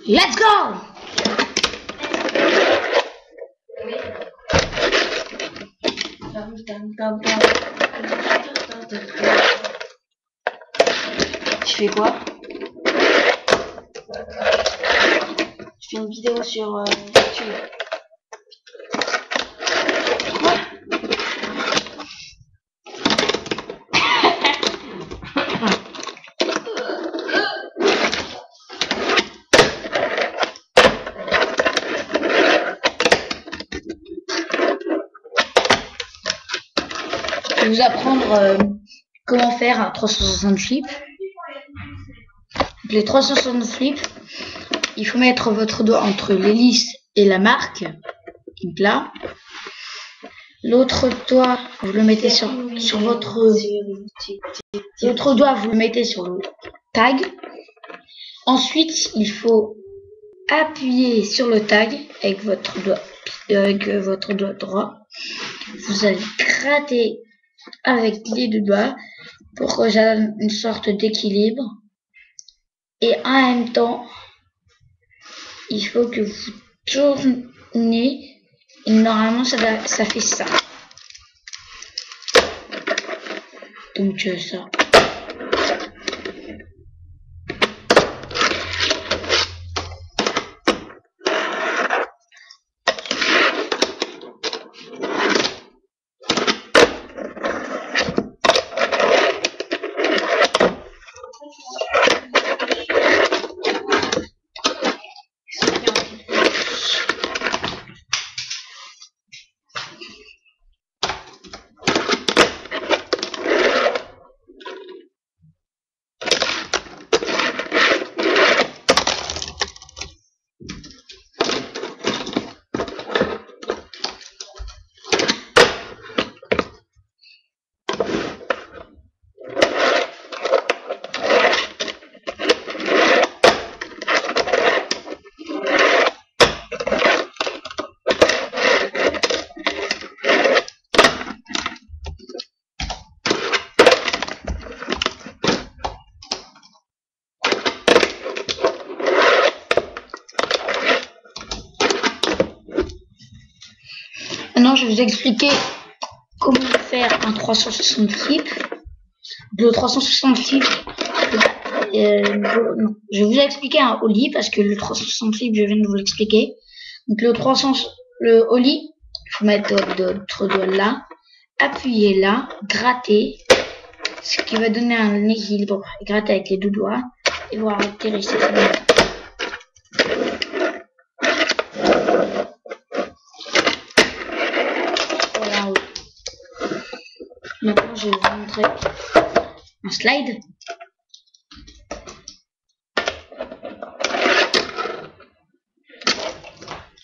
Let's go! Je fais quoi? Je fais une vidéo sur YouTube. Quoi? Je vais vous apprendre comment faire un 360 flip. Les 360 flips, il faut mettre votre doigt entre l'hélice et la marque. Donc là, l'autre doigt, vous le mettez sur votre doigt, vous le mettez sur le tag. Ensuite, il faut appuyer sur le tag avec votre doigt droit. Vous allez gratter avec les deux doigts pour que ça donne une sorte d'équilibre. Et en même temps, il faut que vous tournez. Et normalement, ça fait ça. Donc ça. Maintenant, je vais vous expliquer comment faire un 360 flip. Le 360 flip, je vais vous expliquer un ollie parce que le 360 flip, je viens de vous l'expliquer. Donc le ollie, il faut mettre votre doigt là, appuyer là, gratter, ce qui va donner un équilibre. Gratter avec les deux doigts et voir atterrir. Maintenant, je vais vous montrer un slide.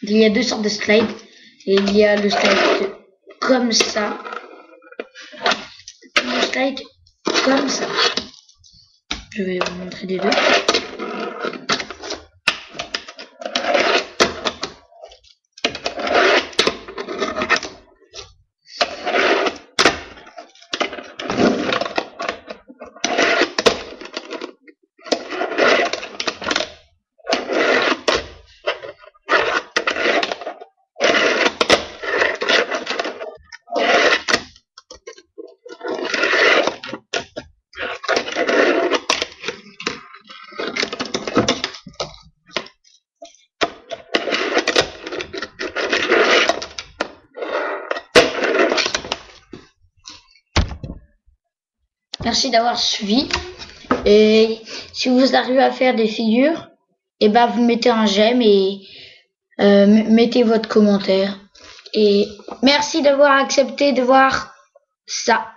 Il y a deux sortes de slides. Et il y a le slide comme ça. Le slide comme ça. Je vais vous montrer les deux. Merci d'avoir suivi. Et si vous arrivez à faire des figures, et ben vous mettez un j'aime et mettez votre commentaire. Et merci d'avoir accepté de voir ça.